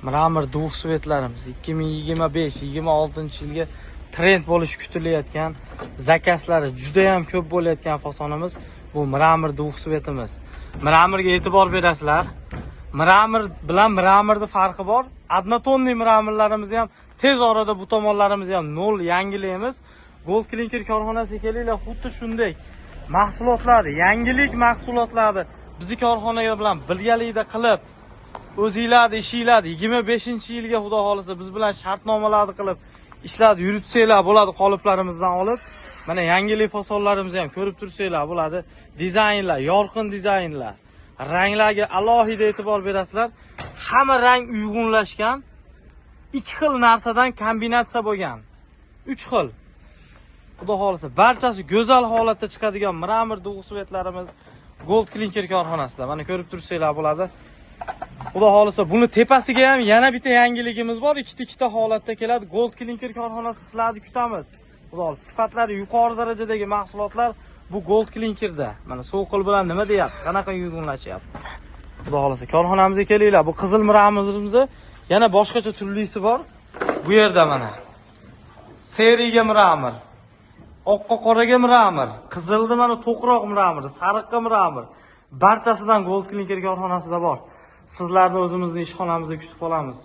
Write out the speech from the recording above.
Mramor dvухsvetlarimiz 2025-26 yilga trend bo'lishi kutilayotgan, zakaslari juda ham ko'p bo'layotgan fasonimiz bu mramor dvухsvetimiz. Mramorga e'tibor berasizlar. Mramor bilan mramorning farqi bor. Однотонный mramorlarimiz ham tez orada bu tomonlarimiz ham nol yangilaymiz. Gold Clinker korxonasiga kelinglar, xuddi shunday mahsulotlarni, yangilik mahsulotlarni bizi korxonaga bilan birgalikda qilib, o'zingizlarni ishinglarni 25-yilga xudo xolisa biz bilan shartnomalarni qilib ishlarni yuritsanglar bo'ladi, qoliplarimizdan olib. Mana yangilik fasonlarimizni ham ko'rib tursanglar bo'ladi. Dizaynlar, yorqin dizaynlar, ranglarga alohida e'tibor berasizlar. Hamma rang uyg'unlashgan. 2 xil narsadan kombinatsiya bo'lgan. 3 xil. Xudo xolisa barchasi go'zal holatda chiqadigan mramor dvухsvetlarimiz Gold Clinker korxonasida. Mana ko'rib tursanglar bo'ladi. Xudo xolisa buni tepasiga ham yana bitta yangiligimiz bor. Ikkita holatda keladi. Gold Clinker korxonasi sizlarni kutamiz. Xudo xolisa sifatlari yuqori darajadagi mahsulotlar bu Gold Clinkerda. Mana so'qil bilan nima deyapti? Qanaqa uyg'unlashyapti? Xudo xolisa korxonamizga kelinglar. Bu qizil mramorimizni yana boshqacha turlisi bor. Bu yerda mana seriga mramor, oqqa qoraga mramor, qizilda mana to'qroq mramor, sariqqa mramor. Barchasidan Gold Clinker korxonasida bor. Sizlarni o'zimizning ishxonamizda kutib qolamiz.